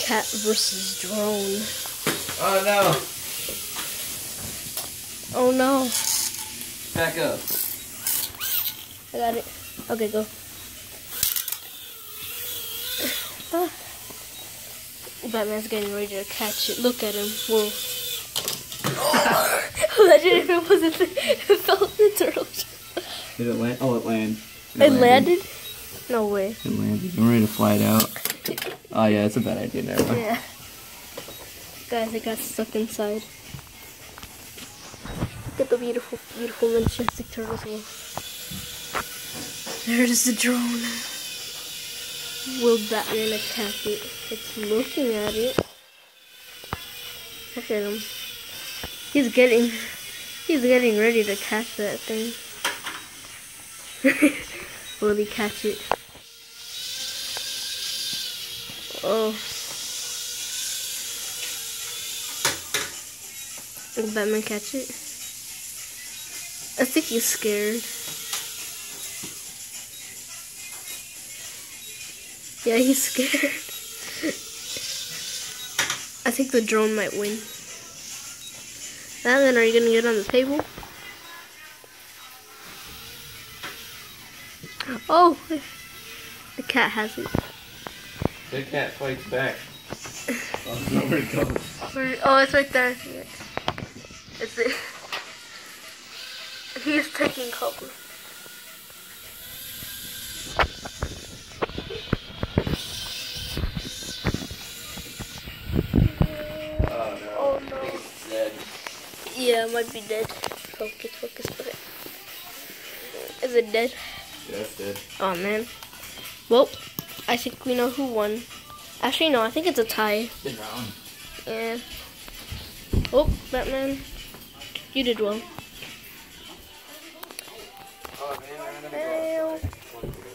Cat versus drone. Oh no! Oh no. Back up. I got it. Okay, go. Ah. Batman's getting ready to catch it. Look at him. Whoa. Imagine if it wasn't it fell in the turtle. Did it land? Oh, it landed. It landed? No way. It landed. I'm ready to fly it out. Oh yeah, that's a bad idea now. Yeah. Guys, I got stuck inside. Look at the beautiful, beautiful majestic turtles. There's the drone. Will Batman attack it? It's looking at it. Look at him. He's getting ready to catch that thing. Will he catch it? Oh. Will Batman catch it? I think he's scared. Yeah, he's scared. I think the drone might win. Batman, are you gonna get on the table? Oh, the cat has it. The cat fights back. I don't know where it goes. Oh, it's right there. It's it. He's taking cover. Oh no. I think it's dead. Yeah, it might be dead. Focus, focus. Okay. Is it dead? Yeah, it's dead. Oh man. Well, I think we know who won. Actually, no, I think it's a tie. Good round. Yeah. Oh, Batman. You did well. Oh man, I ran out of